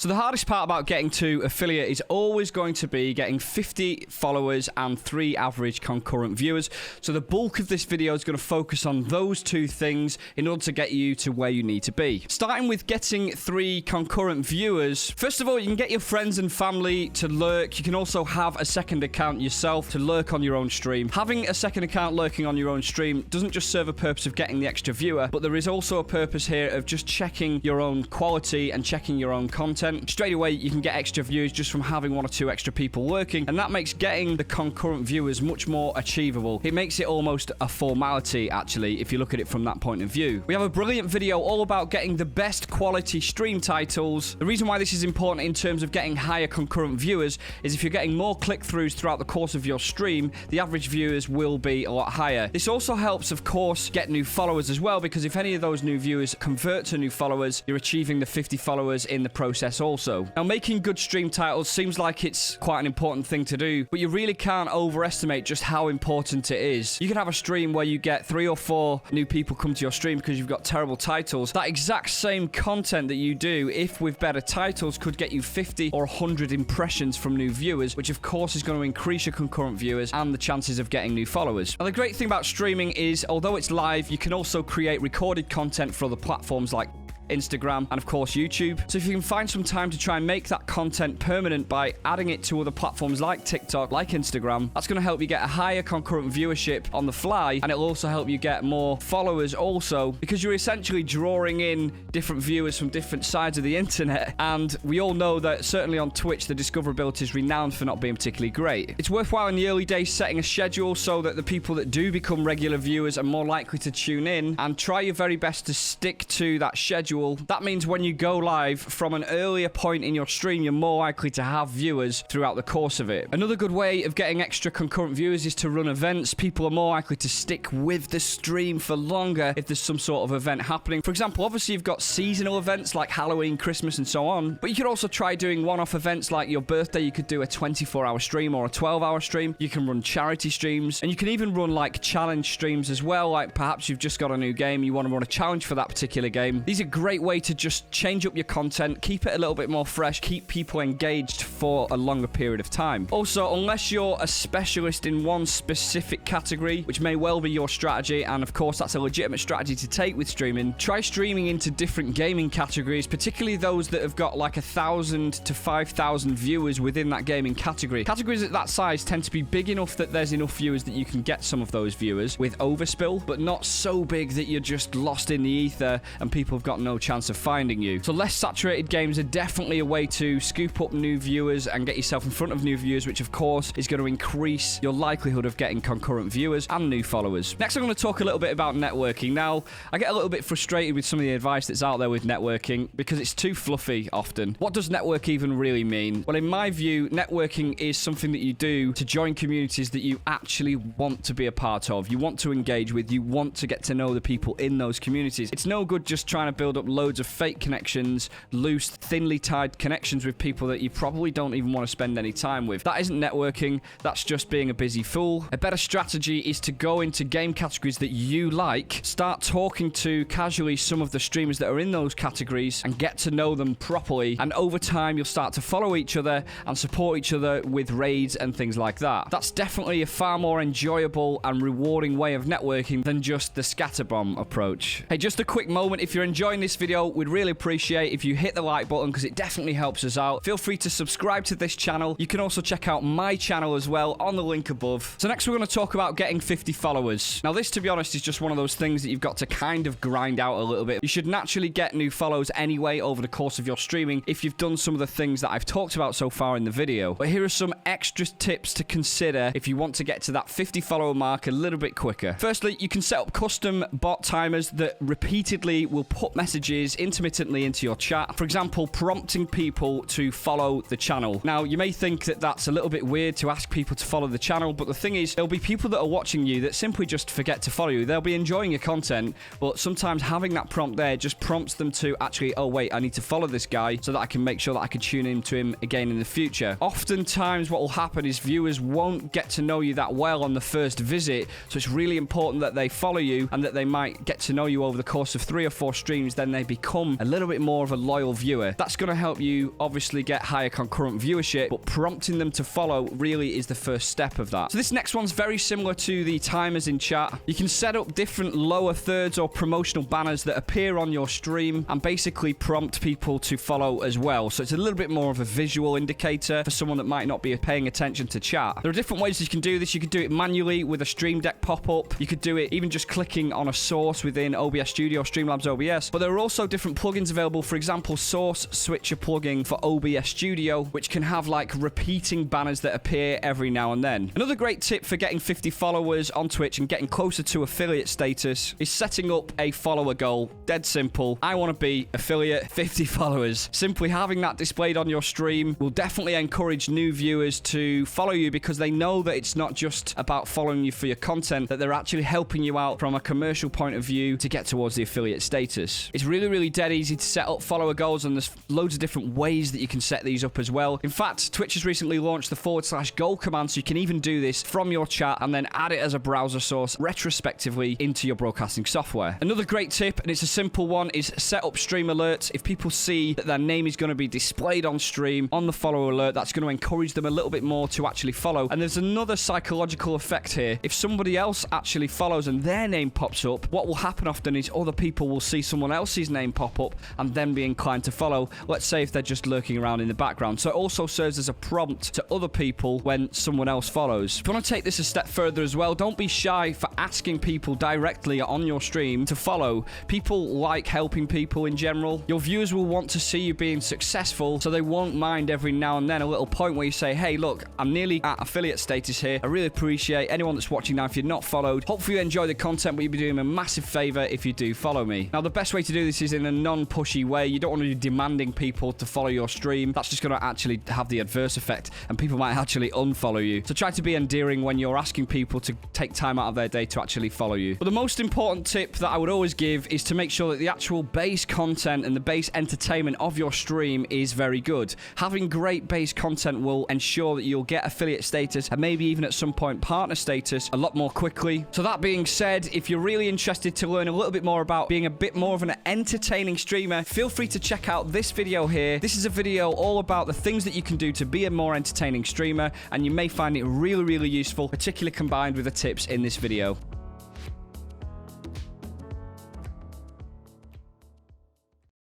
So the hardest part about getting to affiliate is always going to be getting 50 followers and 3 average concurrent viewers. So the bulk of this video is going to focus on those 2 things in order to get you to where you need to be. Starting with getting 3 concurrent viewers. First of all, you can get your friends and family to lurk. You can also have a second account yourself to lurk on your own stream. Having a second account lurking on your own stream doesn't just serve a purpose of getting the extra viewer, but there is also a purpose here of just checking your own quality and checking your own content. Straight away, you can get extra views just from having 1 or 2 extra people working, and that makes getting the concurrent viewers much more achievable. It makes it almost a formality, actually, if you look at it from that point of view. We have a brilliant video all about getting the best quality stream titles. The reason why this is important in terms of getting higher concurrent viewers is if you're getting more click-throughs throughout the course of your stream, the average viewers will be a lot higher. This also helps, of course, get new followers as well, because if any of those new viewers convert to new followers, you're achieving the 50 followers in the process also. Now, making good stream titles seems like it's quite an important thing to do, but you really can't overestimate just how important it is. You can have a stream where you get 3 or 4 new people come to your stream because you've got terrible titles. That exact same content that you do, if with better titles, could get you 50 or 100 impressions from new viewers, which of course is going to increase your concurrent viewers and the chances of getting new followers. Now, the great thing about streaming is, although it's live, you can also create recorded content for other platforms like Instagram, and of course YouTube. So if you can find some time to try and make that content permanent by adding it to other platforms like TikTok, like Instagram, that's going to help you get a higher concurrent viewership on the fly, and it'll also help you get more followers also, because you're essentially drawing in different viewers from different sides of the internet, and we all know that certainly on Twitch the discoverability is renowned for not being particularly great. It's worthwhile in the early days setting a schedule so that the people that do become regular viewers are more likely to tune in, and try your very best to stick to that schedule. That means when you go live from an earlier point in your stream, you're more likely to have viewers throughout the course of it. Another good way of getting extra concurrent viewers is to run events. People are more likely to stick with the stream for longer if there's some sort of event happening. For example, obviously you've got seasonal events like Halloween, Christmas, and so on, but you could also try doing one-off events like your birthday. You could do a 24-hour stream or a 12-hour stream. You can run charity streams, and you can even run like challenge streams as well, like perhaps you've just got a new game, you want to run a challenge for that particular game. These are great way to just change up your content, keep it a little bit more fresh, keep people engaged for a longer period of time. Also, unless you're a specialist in one specific category, which may well be your strategy, and of course that's a legitimate strategy to take with streaming, try streaming into different gaming categories, particularly those that have got like 1,000 to 5,000 viewers within that gaming category. Categories at that size tend to be big enough that there's enough viewers that you can get some of those viewers with overspill, but not so big that you're just lost in the ether and people have got no chance of finding you. So less saturated games are definitely a way to scoop up new viewers and get yourself in front of new viewers, which of course is going to increase your likelihood of getting concurrent viewers and new followers. Next, I'm going to talk a little bit about networking. Now, I get a little bit frustrated with some of the advice that's out there with networking because it's too fluffy often. What does network even really mean? Well, in my view, networking is something that you do to join communities that you actually want to be a part of, you want to engage with, you want to get to know the people in those communities. It's no good just trying to build up loads of fake connections, loose, thinly tied connections with people that you probably don't even want to spend any time with. That isn't networking, that's just being a busy fool. A better strategy is to go into game categories that you like, start talking to casually some of the streamers that are in those categories and get to know them properly, and over time you'll start to follow each other and support each other with raids and things like that. That's definitely a far more enjoyable and rewarding way of networking than just the scatterbomb approach. Hey, just a quick moment, if you're enjoying this video, we'd really appreciate if you hit the like button because it definitely helps us out. Feel free to subscribe to this channel. You can also check out my channel as well on the link above. So next we're going to talk about getting 50 followers. Now this, to be honest, is just one of those things that you've got to kind of grind out a little bit. You should naturally get new follows anyway over the course of your streaming if you've done some of the things that I've talked about so far in the video. But here are some extra tips to consider if you want to get to that 50 follower mark a little bit quicker. Firstly, you can set up custom bot timers that repeatedly will put messages intermittently into your chat. For example, prompting people to follow the channel. Now, you may think that that's a little bit weird to ask people to follow the channel, but the thing is, there'll be people that are watching you that simply just forget to follow you. They'll be enjoying your content, but sometimes having that prompt there just prompts them to actually, oh wait, I need to follow this guy so that I can make sure that I can tune into him again in the future. Oftentimes what will happen is viewers won't get to know you that well on the first visit, so it's really important that they follow you and that they might get to know you over the course of 3 or 4 streams, then and they become a little bit more of a loyal viewer. That's going to help you obviously get higher concurrent viewership, but prompting them to follow really is the first step of that. So this next one's very similar to the timers in chat. You can set up different lower thirds or promotional banners that appear on your stream and basically prompt people to follow as well. So it's a little bit more of a visual indicator for someone that might not be paying attention to chat. There are different ways you can do this. You could do it manually with a Stream Deck pop-up. You could do it even just clicking on a source within OBS Studio, Streamlabs OBS. But there are also different plugins available. For example, Source Switcher plugin for OBS Studio, which can have like repeating banners that appear every now and then. Another great tip for getting 50 followers on Twitch and getting closer to affiliate status is setting up a follower goal. Dead simple. I want to be affiliate 50 followers. Simply having that displayed on your stream will definitely encourage new viewers to follow you, because they know that it's not just about following you for your content, that they're actually helping you out from a commercial point of view to get towards the affiliate status. It's really dead easy to set up follower goals, and there's loads of different ways that you can set these up as well. In fact, Twitch has recently launched the /goal command, so you can even do this from your chat and then add it as a browser source retrospectively into your broadcasting software. Another great tip, and it's a simple one, is set up stream alerts. If people see that their name is going to be displayed on stream on the follower alert, that's going to encourage them a little bit more to actually follow. And there's another psychological effect here. If somebody else actually follows and their name pops up, what will happen often is other people will see someone else's name pop up and then be inclined to follow. Let's say if they're just lurking around in the background. So it also serves as a prompt to other people when someone else follows. If you want to take this a step further as well, don't be shy for asking people directly on your stream to follow. People like helping people in general. Your viewers will want to see you being successful, so they won't mind every now and then a little point where you say, hey, look, I'm nearly at affiliate status here. I really appreciate anyone that's watching now. If you're not followed, hopefully you enjoy the content, but you'll be doing a massive favor if you do follow me. Now, the best way to do this is in a non-pushy way. You don't want to be demanding people to follow your stream. That's just going to actually have the adverse effect, and people might actually unfollow you. So try to be endearing when you're asking people to take time out of their day to actually follow you. But the most important tip that I would always give is to make sure that the actual base content and the base entertainment of your stream is very good. Having great base content will ensure that you'll get affiliate status and maybe even at some point partner status a lot more quickly. So that being said, if you're really interested to learn a little bit more about being a bit more of an entertaining streamer, feel free to check out this video here. This is a video all about the things that you can do to be a more entertaining streamer, and you may find it really useful, particularly combined with the tips in this video.